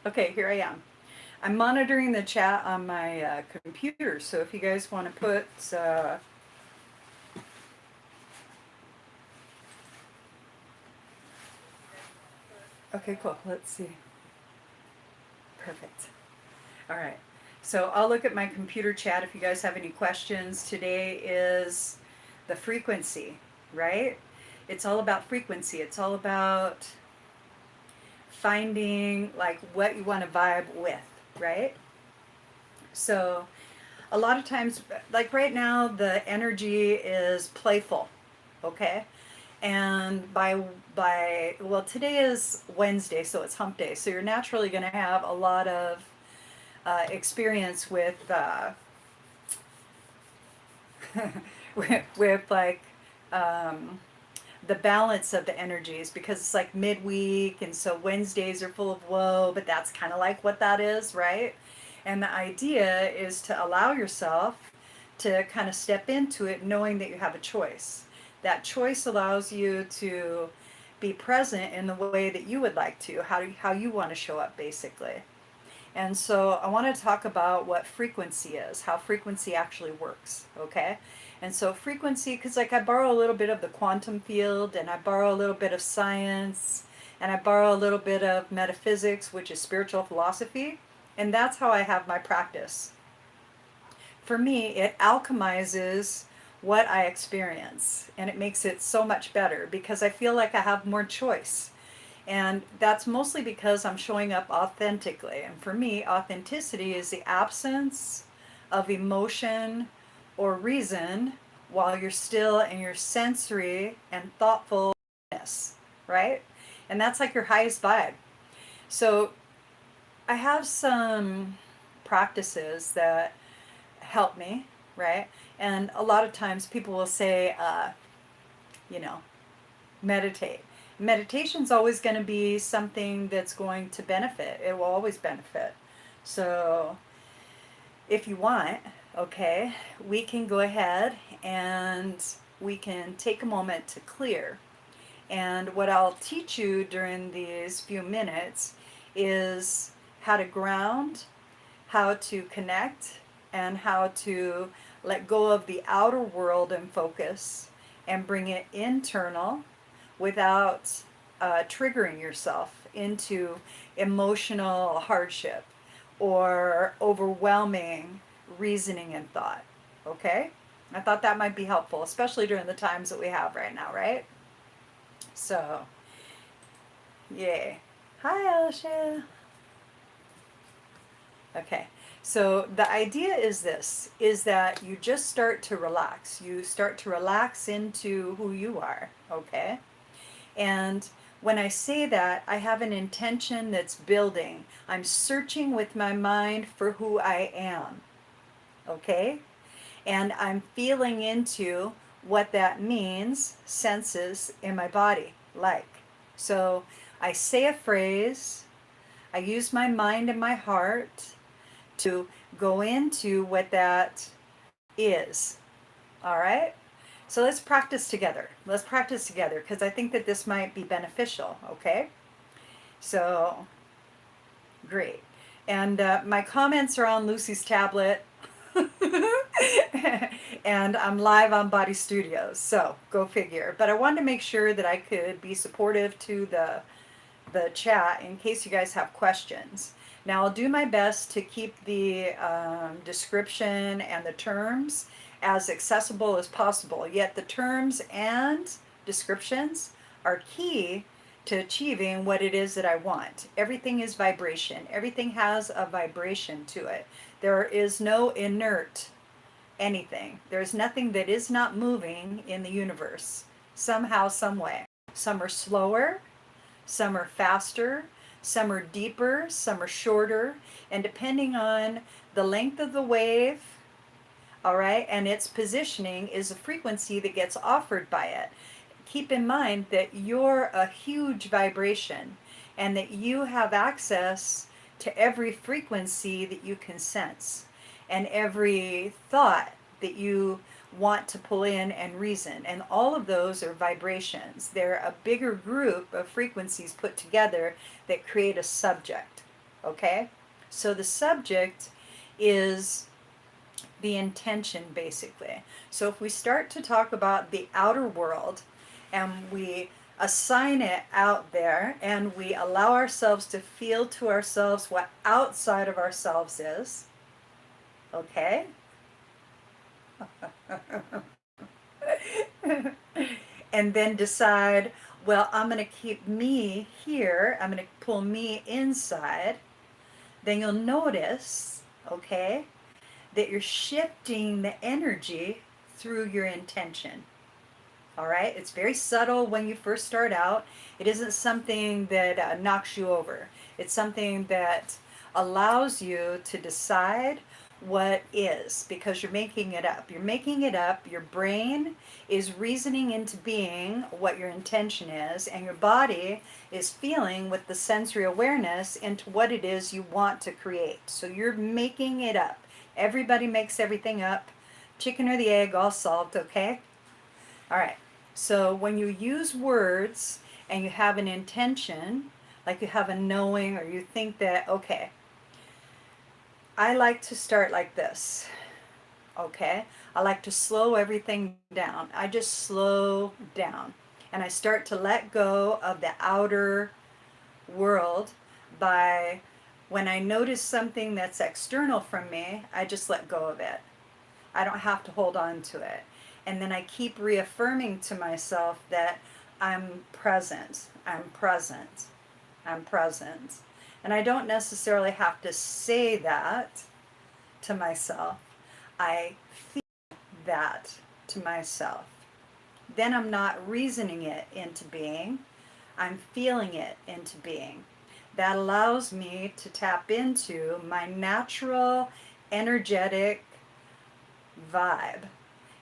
Okay, here I am. I'm monitoring the chat on my computer, so if you guys want to put, okay, cool. Let's see. Perfect. All right. So I'll look at my computer chat if you guys have any questions. Today is the frequency, right? It's all about frequency. It's all about finding like what you want to vibe with, right? So a lot of times, like right now, the energy is playful, okay? And by well, today is Wednesday, so it's hump day. So you're naturally going to have a lot of experience with like um, the balance of the energies because it's like midweek, and so Wednesdays are full of woe, but that's kind of like what that is, right? And the idea is to allow yourself to kind of step into it knowing that you have a choice. That choice allows you to be present in the way that you would like to, how you want to show up basically. And so I want to talk about what frequency is, how frequency actually works, okay? And so frequency, because like I borrow a little bit of the quantum field, and I borrow a little bit of science, and I borrow a little bit of metaphysics, which is spiritual philosophy, and that's how I have my practice. For me, it alchemizes what I experience, and it makes it so much better because I feel like I have more choice. And that's mostly because I'm showing up authentically. And for me, authenticity is the absence of emotion or reason while you're still in your sensory and thoughtfulness, right? And that's like your highest vibe. So I have some practices that help me, right? And a lot of times people will say, you know, meditate. Meditation's always going to be something that's going to benefit. It will always benefit. So if you want, okay, we can go ahead and we can take a moment to clear. And what I'll teach you during these few minutes is how to ground, how to connect, and how to let go of the outer world and focus and bring it internal without triggering yourself into emotional hardship or overwhelming reasoning and thought. Okay? I thought that might be helpful, especially during the times that we have right now, right? So, yay. Hi, Alicia. Okay. So the idea is this, is that you just start to relax. You start to relax into who you are, okay? And when I say that, I have an intention that's building. I'm searching with my mind for who I am, okay? And I'm feeling into what that means, senses in my body, like. So I say a phrase, I use my mind and my heart to go into what that is. All right? So let's practice together. Let's practice together because I think that this might be beneficial, okay? So, great. And my comments are on Lucy's tablet. And I'm live on Body Studios, so go figure. But I wanted to make sure that I could be supportive to the chat in case you guys have questions. Now I'll do my best to keep the description and the terms as accessible as possible, yet the terms and descriptions are key to achieving what it is that I want. Everything is vibration. Everything has a vibration to it. There is no inert anything. There's nothing that is not moving in the universe somehow, some way. Some are slower, some are faster, some are deeper, some are shorter, and depending on the length of the wave, all right, and its positioning is a frequency that gets offered by it. Keep in mind that you're a huge vibration and that you have access to every frequency that you can sense and every thought that you want to pull in and reason. And all of those are vibrations. They're a bigger group of frequencies put together that create a subject. Okay? So the subject is the intention, basically. So if we start to talk about the outer world and we assign it out there and we allow ourselves to feel to ourselves what outside of ourselves is, okay? And then decide, well, I'm going to keep me here, I'm going to pull me inside, then you'll notice, okay, that you're shifting the energy through your intention. All right, it's very subtle when you first start out. It isn't something that knocks you over. It's something that allows you to decide what is, because you're making it up. You're making it up. Your brain is reasoning into being what your intention is, and your body is feeling with the sensory awareness into what it is you want to create. So you're making it up. Everybody makes everything up. Chicken or the egg, all solved, okay? All right. So when you use words and you have an intention, like you have a knowing, or you think that, okay, I like to start like this. Okay. I like to slow everything down. I just slow down. And I start to let go of the outer world by, when I notice something that's external from me, I just let go of it. I don't have to hold on to it. And then I keep reaffirming to myself that I'm present, I'm present, I'm present. And I don't necessarily have to say that to myself. I feel that to myself. Then I'm not reasoning it into being, I'm feeling it into being. That allows me to tap into my natural, energetic vibe.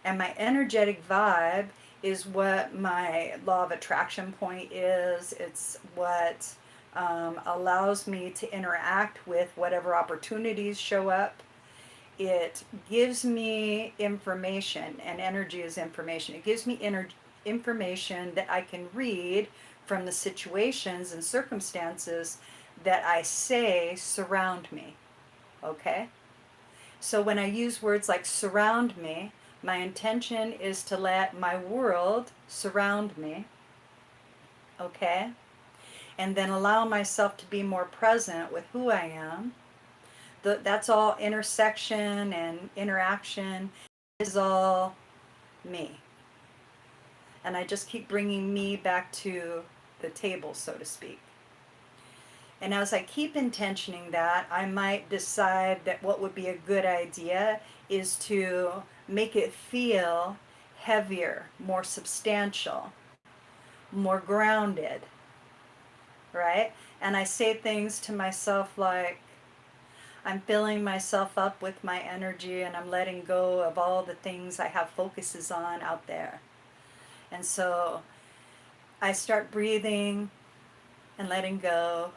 And my energetic vibe is what my law of attraction point is. It's what allows me to interact with whatever opportunities show up. It gives me information, and energy is information. It gives me information that I can read from the situations and circumstances that I say surround me. Okay? So when I use words like surround me, my intention is to let my world surround me, okay? And then allow myself to be more present with who I am. That's all intersection and interaction is all me. And I just keep bringing me back to the table, so to speak. And as I keep intentioning that, I might decide that what would be a good idea is to make it feel heavier, more substantial, more grounded, right? And I say things to myself like, I'm filling myself up with my energy and I'm letting go of all the things I have focuses on out there. And so I start breathing and letting go.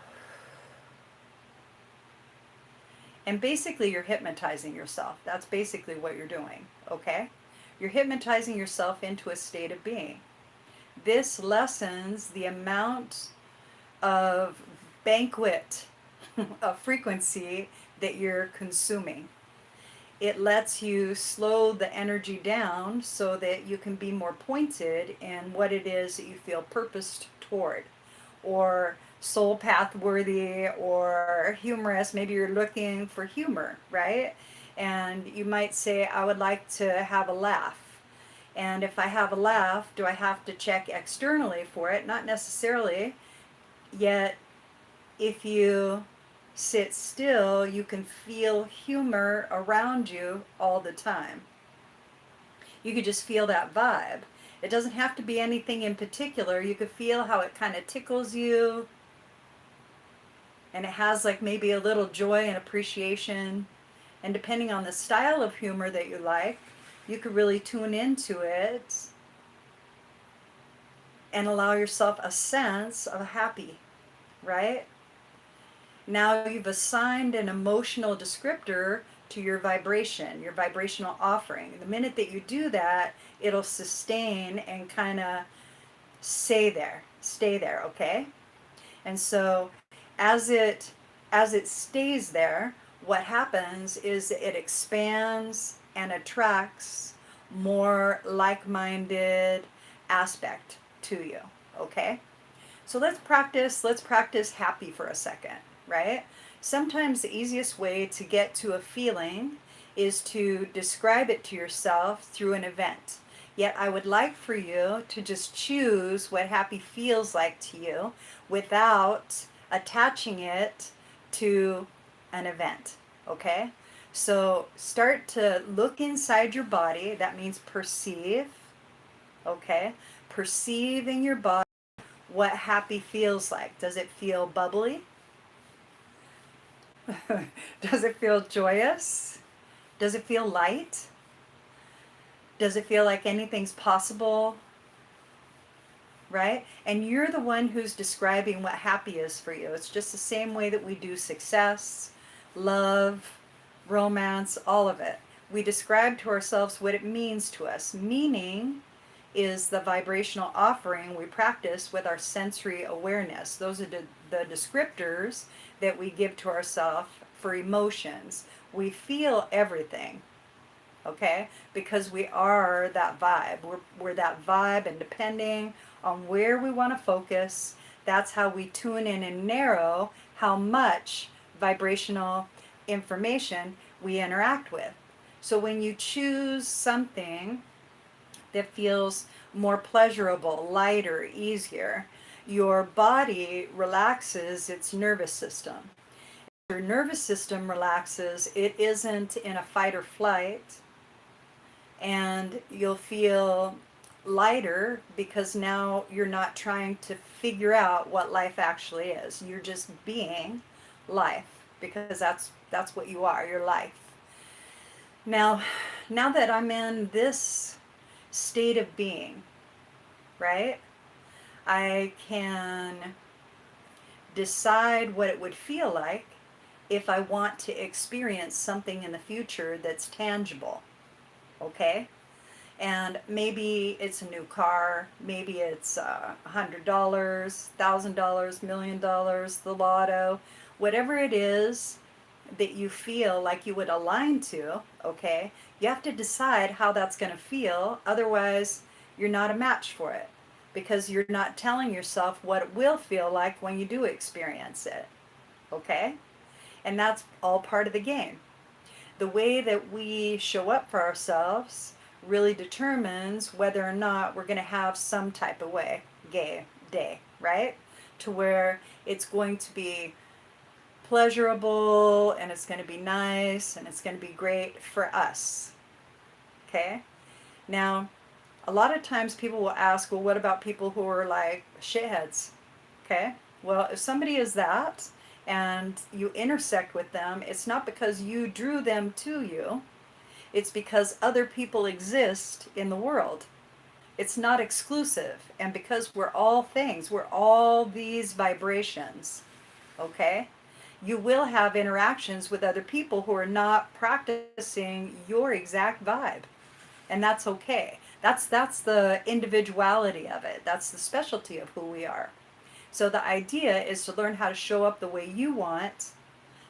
And basically, you're hypnotizing yourself. That's basically what you're doing, okay? You're hypnotizing yourself into a state of being. This lessens the amount of banquet of frequency that you're consuming. It lets you slow the energy down so that you can be more pointed in what it is that you feel purposed toward, or soul path worthy, or humorous. Maybe you're looking for humor, right? And you might say, I would like to have a laugh. And if I have a laugh, do I have to check externally for it? Not necessarily. Yet, if you sit still, you can feel humor around you all the time. You could just feel that vibe. It doesn't have to be anything in particular. You could feel how it kind of tickles you, and it has like maybe a little joy and appreciation. And depending on the style of humor that you like, you could really tune into it and allow yourself a sense of happy, right? Now you've assigned an emotional descriptor to your vibration, your vibrational offering. The minute that you do that, it'll sustain and kind of stay there, okay? And so as it as it stays there, what happens is it expands and attracts more like-minded aspect to you, okay? So let's practice happy for a second, right? Sometimes the easiest way to get to a feeling is to describe it to yourself through an event. Yet I would like for you to just choose what happy feels like to you without attaching it to an event, okay? So start to look inside your body. That means perceive, okay? Perceive in your body what happy feels like. Does it feel bubbly? Does it feel joyous? Does it feel light? Does it feel like anything's possible? Right? And you're the one who's describing what happy is for you. It's just the same way that we do success, love, romance, all of it. We describe to ourselves what it means to us. Meaning is the vibrational offering we practice with our sensory awareness. Those are the descriptors that we give to ourselves for emotions. We feel everything, okay? Because we are that vibe. We're that vibe, and depending on where we want to focus, that's how we tune in and narrow how much vibrational information we interact with. So when you choose something that feels more pleasurable, lighter, easier, your body relaxes its nervous system. Your nervous system relaxes, it isn't in a fight or flight, and you'll feel lighter because now you're not trying to figure out what life actually is. You're just being life, because that's what you are, your life. Now that I'm in this state of being, right? I can decide what it would feel like if I want to experience something in the future that's tangible, okay? And maybe it's a new car, maybe it's $100, $1,000, $1,000,000, the lotto, whatever it is that you feel like you would align to, okay? You have to decide how that's going to feel. Otherwise, you're not a match for it, because you're not telling yourself what it will feel like when you do experience it, okay? And that's all part of the game. The way that we show up for ourselves really determines whether or not we're going to have some type of gay day, right? To where it's going to be pleasurable, and it's going to be nice, and it's going to be great for us, okay? Now, a lot of times people will ask, well, what about people who are like shitheads? Okay? Well, if somebody is that and you intersect with them, it's not because you drew them to you, it's because other people exist in the world. It's not exclusive. And because we're all things, we're all these vibrations, okay? You will have interactions with other people who are not practicing your exact vibe. And that's okay. That's the individuality of it. That's the specialty of who we are. So the idea is to learn how to show up the way you want,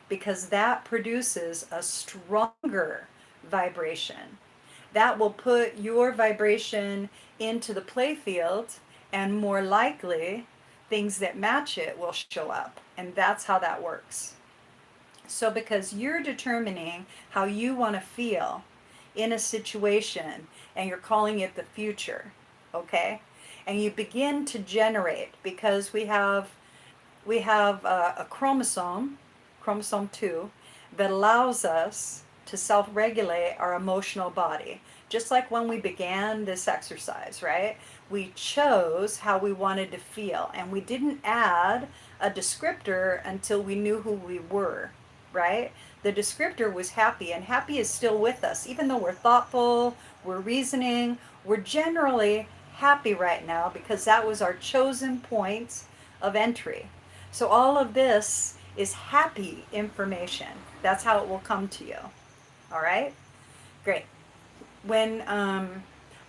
because that produces a stronger vibration. That will put your vibration into the playfield, and more likely things that match it will show up. And that's how that works. So because you're determining how you want to feel in a situation, and you're calling it the future, okay? And you begin to generate, because we have a chromosome 2, that allows us to self-regulate our emotional body. Just like when we began this exercise, right? We chose how we wanted to feel, and we didn't add a descriptor until we knew who we were, right? The descriptor was happy, and happy is still with us. Even though we're thoughtful, we're reasoning, we're generally happy right now because that was our chosen point of entry. So all of this is happy information. That's how it will come to you. All right? Great. When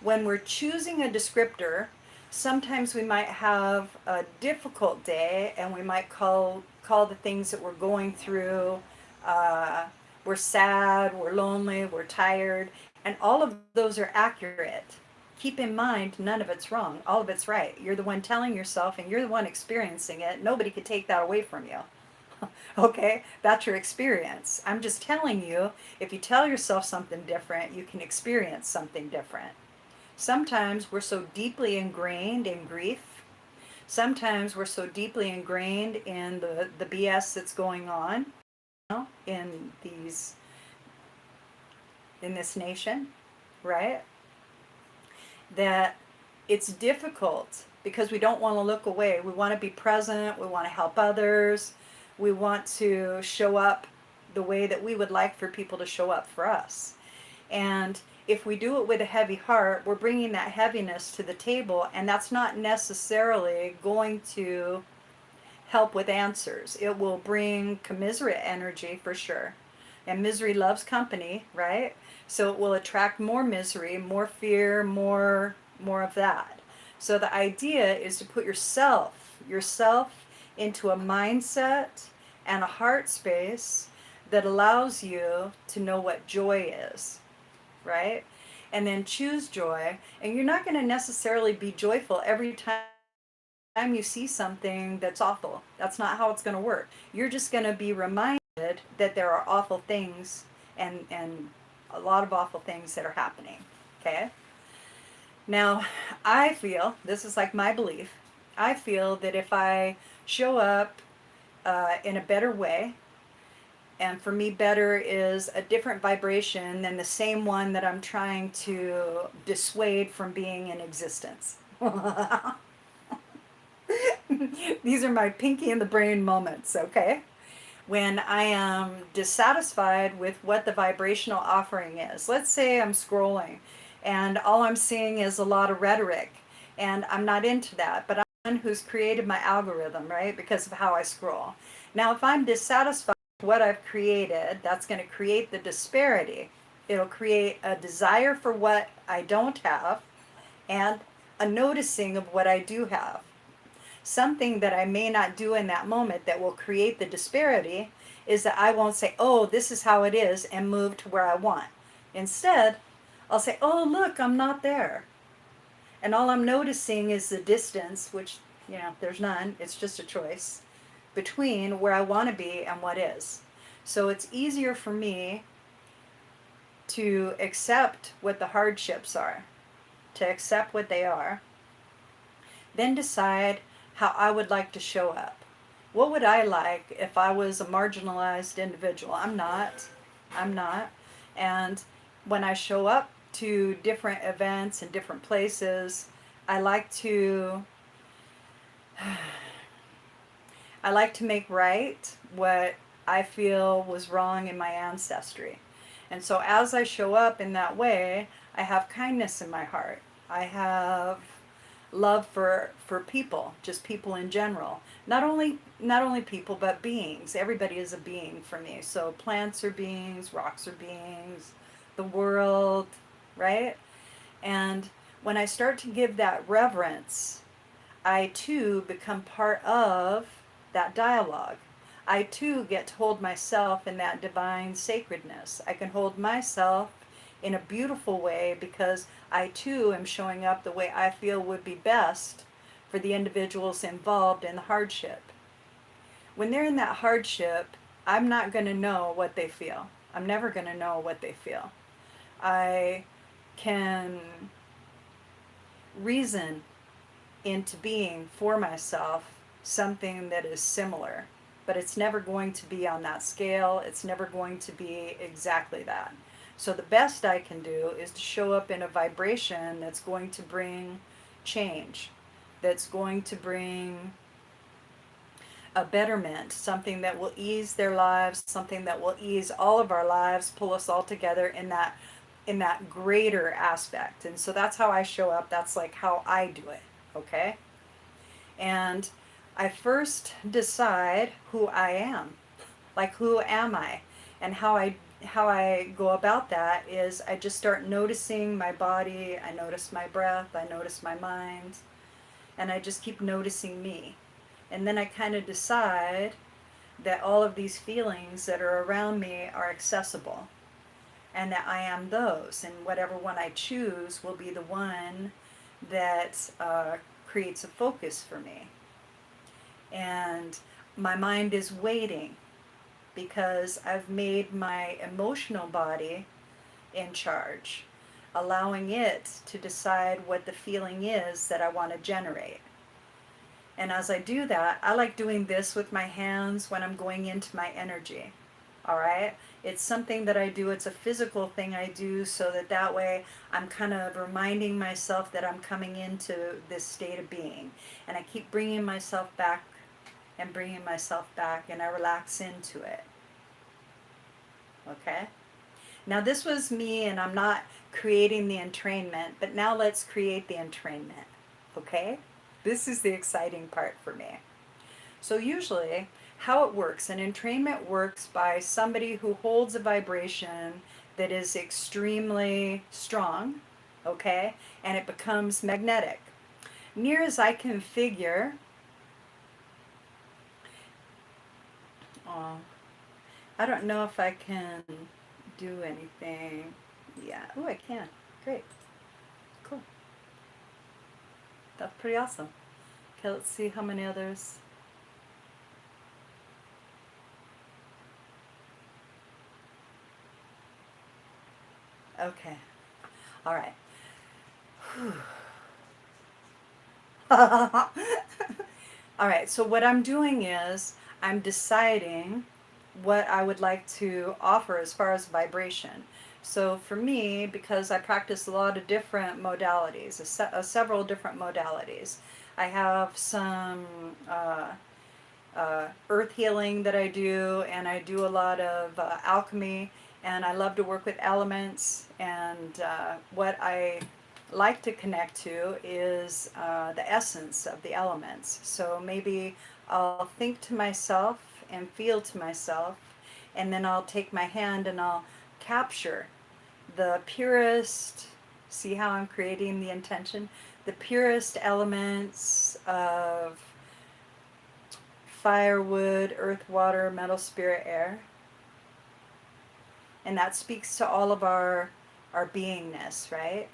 we're choosing a descriptor, Sometimes we might have a difficult day, and we might call the things that we're going through, uh, we're sad, we're lonely, we're tired, and all of those are accurate. Keep in mind, none of it's wrong, all of it's right. You're the one telling yourself, and you're the one experiencing it. Nobody could take that away from you. Okay, that's your experience. I'm just telling you, if you tell yourself something different, you can experience something different. Sometimes we're so deeply ingrained in grief. Sometimes we're so deeply ingrained in the BS that's going on, in these in this nation, right? That it's difficult because we don't want to look away. We want to be present, we want to help others, we want to show up the way that we would like for people to show up for us. And if we do it with a heavy heart, we're bringing that heaviness to the table, and that's not necessarily going to help with answers. It will bring commiserate energy for sure. And misery loves company, right? So it will attract more misery, more fear, more of that. So the idea is to put yourself into a mindset and a heart space that allows you to know what joy is, right? And then choose joy. And you're not going to necessarily be joyful every time you see something that's awful. That's not how it's going to work. You're just going to be reminded that there are awful things, and a lot of awful things that are happening. Okay? Now, I feel, this is like my belief, I feel that if I show up in a better way, and for me, better is a different vibration than the same one that I'm trying to dissuade from being in existence. These are my pinky in the brain moments, okay? When I am dissatisfied with what the vibrational offering is. Let's say I'm scrolling and all I'm seeing is a lot of rhetoric, and I'm not into that, but I'm the one who's created my algorithm, right? Because of how I scroll. Now, if I'm dissatisfied with what I've created, that's going to create the disparity. It'll create a desire for what I don't have and a noticing of what I do have. Something that I may not do in that moment that will create the disparity is that I won't say, oh, this is how it is, and move to where I want. Instead, I'll say, oh, look, I'm not there. And all I'm noticing is the distance, which, there's none, it's just a choice, between where I want to be and what is. So it's easier for me to accept what the hardships are, to accept what they are, then decide how I would like to show up. What would I like if I was a marginalized individual? I'm not. I'm not. And when I show up to different events and different places, I like to I like to make right what I feel was wrong in my ancestry. And so as I show up in that way, I have kindness in my heart. I have love for people, just people in general. Not only people, but beings. Everybody is a being for me. So plants are beings, rocks are beings, the world, right? And when I start to give that reverence, I too become part of that dialogue. I too get to hold myself in that divine sacredness. I can hold myself in a beautiful way because I too am showing up the way I feel would be best for the individuals involved in the hardship. When they're in that hardship, I'm not going to know what they feel. I'm never going to know what they feel. I can reason into being for myself something that is similar, but it's never going to be on that scale. It's never going to be exactly that. So the best I can do is to show up in a vibration that's going to bring change, that's going to bring a betterment, something that will ease their lives, something that will ease all of our lives, pull us all together in that greater aspect. And so that's how I show up. That's like how I do it, okay? And I first decide who I am. Like, who am I? And how I go about that is I just start noticing my body, I notice my breath, I notice my mind, And I just keep noticing me. And then I kind of decide that all of these feelings that are around me are accessible and that I am those. And whatever one I choose will be the one that creates a focus for me. And my mind is waiting because I've made my emotional body in charge, allowing it to decide what the feeling is that I want to generate. And as I do that, I like doing this with my hands when I'm going into my energy. All right? It's something that I do. It's a physical thing I do so that that way I'm kind of reminding myself that I'm coming into this state of being. And I keep bringing myself back and bringing myself back, and I relax into it. Okay? Now, this was me, and I'm not creating the entrainment, but now let's create the entrainment. Okay? This is the exciting part for me. So, usually, how it works an entrainment works by somebody who holds a vibration that is extremely strong, okay, and it becomes magnetic. Near as I can figure, oh, I don't know if I can do anything. Yeah, oh, I can. Great, cool. That's pretty awesome. Okay, let's see how many others. Okay, all right. All right, so what I'm doing is I'm deciding what I would like to offer as far as vibration. So for me, because I practice a lot of different modalities, several different modalities, I have some earth healing that I do, and I do a lot of alchemy, and I love to work with elements. And what I like to connect to is the essence of the elements. So maybe I'll think to myself and feel to myself, and then I'll take my hand and I'll capture the purest, see how I'm creating the intention, the purest elements of fire, wood, earth, water, metal, spirit, air. And that speaks to all of our beingness, right?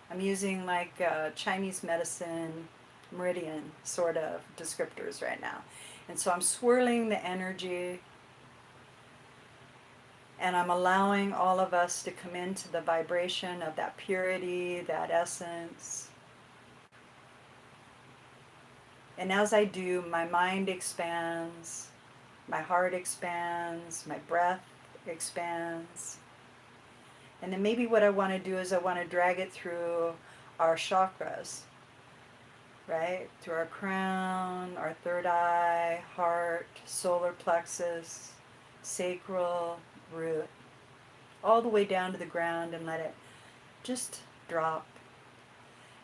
I'm using like Chinese medicine meridian sort of descriptors right now. And so I'm swirling the energy, and I'm allowing all of us to come into the vibration of that purity, that essence. And as I do, my mind expands, my heart expands, my breath expands. And then maybe what I want to do is I want to drag it through our chakras, right? Through our crown, our third eye, heart, solar plexus, sacral, root, all the way down to the ground, and let it just drop.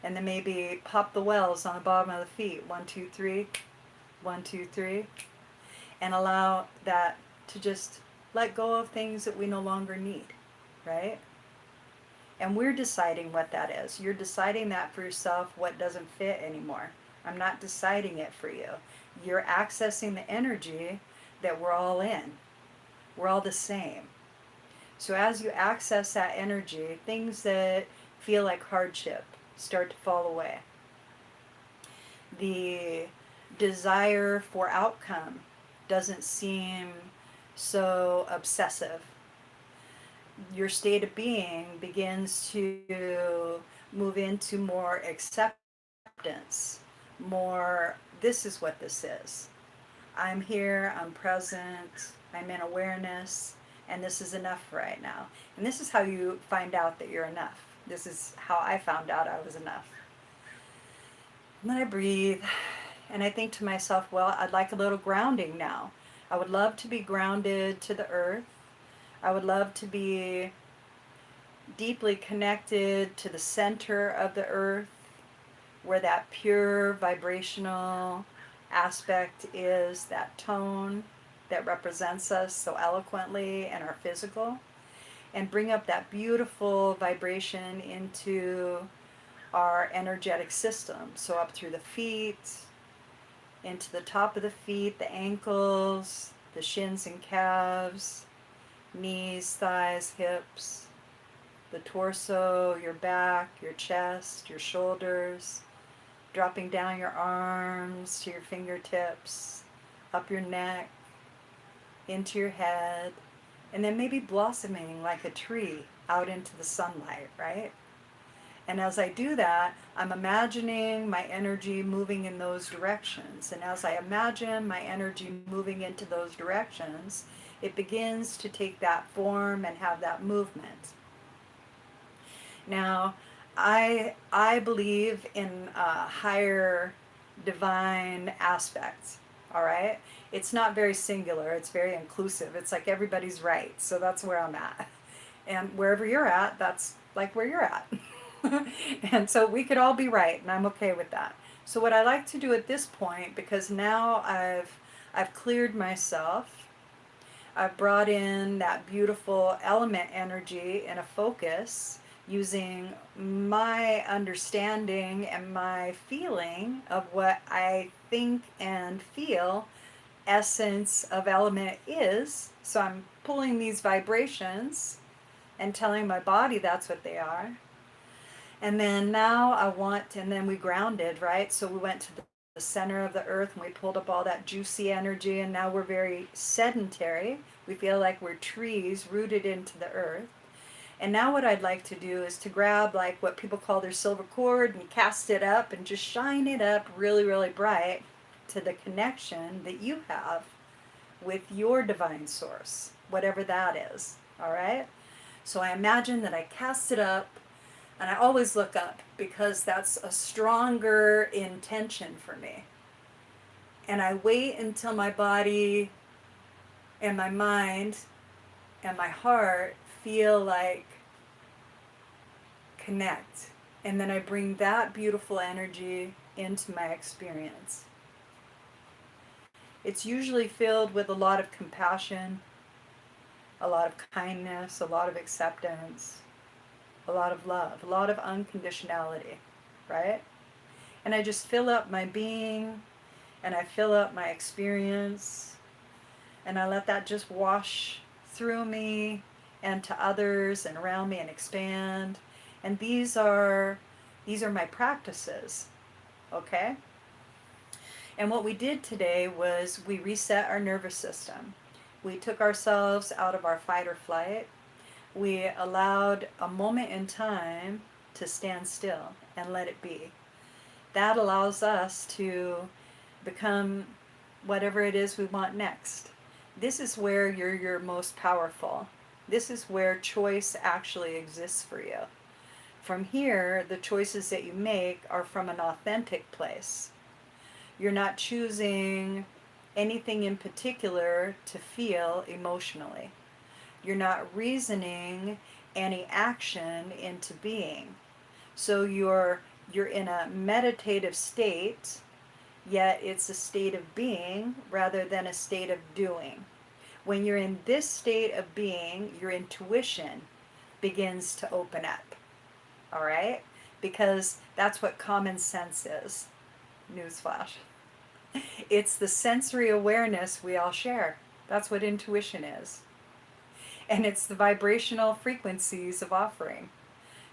And then maybe pop the wells on the bottom of the feet. 1, 2, 3. 1, 2, 3. And allow that to just let go of things that we no longer need, right? And we're deciding what that is. You're deciding that for yourself, what doesn't fit anymore. I'm not deciding it for you. You're accessing the energy that we're all in. We're all the same. So as you access that energy, things that feel like hardship start to fall away. The desire for outcome doesn't seem so obsessive. Your state of being begins to move into more acceptance, more, this is what this is. I'm here, I'm present, I'm in awareness, and this is enough right now. And this is how you find out that you're enough. This is how I found out I was enough. And then I breathe, and I think to myself, well, I'd like a little grounding now. I would love to be grounded to the earth. I would love to be deeply connected to the center of the earth, where that pure vibrational aspect is, that tone that represents us so eloquently and our physical, and bring up that beautiful vibration into our energetic system. So up through the feet, into the top of the feet, the ankles, the shins and calves, knees, thighs, hips, the torso, your back, your chest, your shoulders, dropping down your arms to your fingertips, up your neck, into your head, and then maybe blossoming like a tree out into the sunlight, right? And as I do that, I'm imagining my energy moving in those directions. And as I imagine my energy moving into those directions, it begins to take that form and have that movement. Now, I believe in higher divine aspects. All right, it's not very singular. It's very inclusive. It's like everybody's right. So that's where I'm at, and wherever you're at, that's like where you're at. And so we could all be right, and I'm okay with that. So what I like to do at this point, because now I've cleared myself, I've brought in that beautiful element energy and a focus using my understanding and my feeling of what I think and feel essence of element is. So I'm pulling these vibrations and telling my body that's what they are. And then now I want, and then we grounded, right? So we went to the center of the earth and we pulled up all that juicy energy, and now we're very sedentary. We feel like we're trees rooted into the earth. And now what I'd like to do is to grab like what people call their silver cord and cast it up and just shine it up really, really bright to the connection that you have with your divine source, whatever that is. All right? So I imagine that I cast it up, and I always look up because that's a stronger intention for me. And I wait until my body and my mind and my heart feel like connect. And then I bring that beautiful energy into my experience. It's usually filled with a lot of compassion, a lot of kindness, a lot of acceptance, a lot of love, a lot of unconditionality, right? And I just fill up my being, and I fill up my experience, and I let that just wash through me and to others and around me and expand. And these are my practices, okay? And what we did today was we reset our nervous system. We took ourselves out of our fight or flight. We allowed a moment in time to stand still and let it be. That allows us to become whatever it is we want next. This is where you're your most powerful. This is where choice actually exists for you. From here, the choices that you make are from an authentic place. You're not choosing anything in particular to feel emotionally. You're not reasoning any action into being. So you're in a meditative state, yet it's a state of being rather than a state of doing. When you're in this state of being, your intuition begins to open up. All right? Because that's what common sense is. Newsflash. It's the sensory awareness we all share. That's what intuition is. And it's the vibrational frequencies of offering.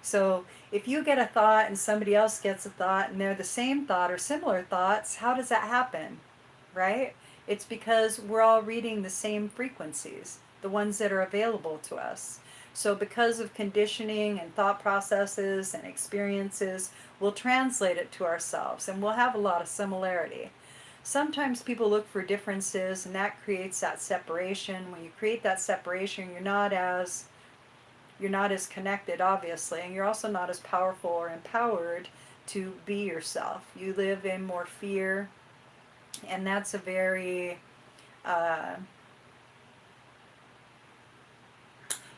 So if you get a thought and somebody else gets a thought and they're the same thought or similar thoughts, how does that happen? Right? It's because we're all reading the same frequencies, the ones that are available to us. So because of conditioning and thought processes and experiences, we'll translate it to ourselves and we'll have a lot of similarity. Sometimes people look for differences, and that creates that separation. When you create that separation, you're not as connected, obviously, and you're also not as powerful or empowered to be yourself. You live in more fear, and that's a very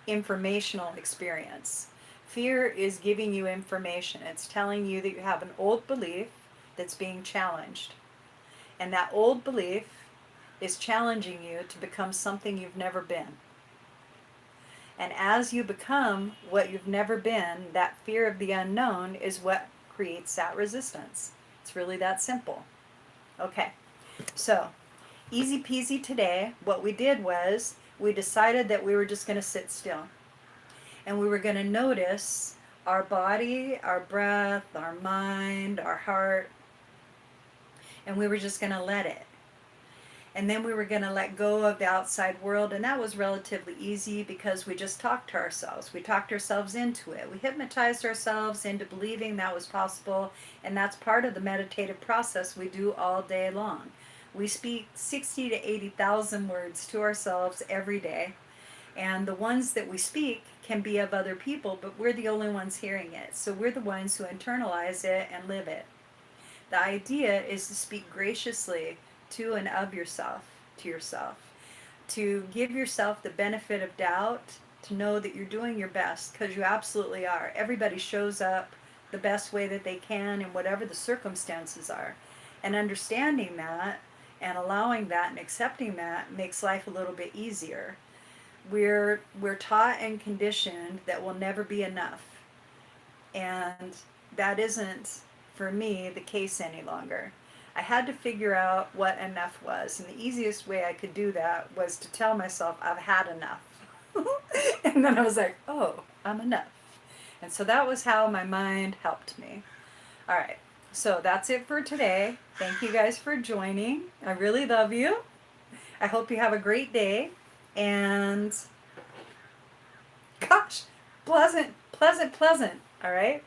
informational experience. Fear is giving you information. It's telling you that you have an old belief that's being challenged. And that old belief is challenging you to become something you've never been. And as you become what you've never been, that fear of the unknown is what creates that resistance. It's really that simple. Okay, so easy peasy today. What we did was we decided that we were just going to sit still and we were going to notice our body, our breath, our mind, our heart, and we were just going to let it. And then we were going to let go of the outside world, and that was relatively easy because we just talked to ourselves. We talked ourselves into it. We hypnotized ourselves into believing that was possible, and that's part of the meditative process we do all day long. We speak 60 to 80,000 words to ourselves every day, and the ones that we speak can be of other people, but we're the only ones hearing it. So we're the ones who internalize it and live it. The idea is to speak graciously to and of yourself, to yourself, to give yourself the benefit of doubt, to know that you're doing your best, because you absolutely are. Everybody shows up the best way that they can in whatever the circumstances are. And understanding that and allowing that and accepting that makes life a little bit easier. We're taught and conditioned that we'll never be enough. And that isn't, for me, the case any longer. I had to figure out what enough was, and the easiest way I could do that was to tell myself I've had enough. And then I was like, oh, I'm enough. And so that was how my mind helped me. All right, so that's it for today. Thank you guys for joining. I really love you. I hope you have a great day. And gosh, pleasant. All right.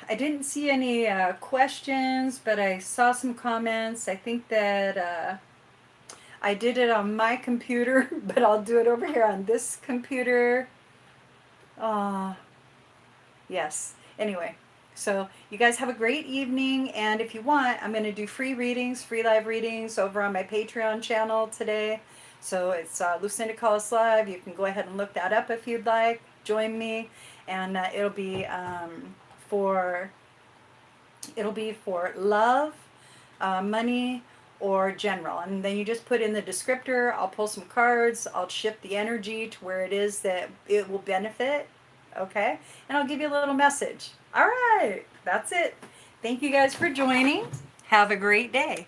I didn't see any questions, but I saw some comments. I think that I did it on my computer, but I'll do it over here on this computer. Yes. Anyway, so you guys have a great evening, and if you want, I'm going to do free readings, free live readings over on my Patreon channel today. So it's Lucinda Calls Live. You can go ahead and look that up if you'd like. Join me, and it'll be for love, money, or general. And then you just put in the descriptor. I'll pull some cards. I'll shift the energy to where it is that it will benefit. Okay? And I'll give you a little message. All right. That's it. Thank you guys for joining. Have a great day.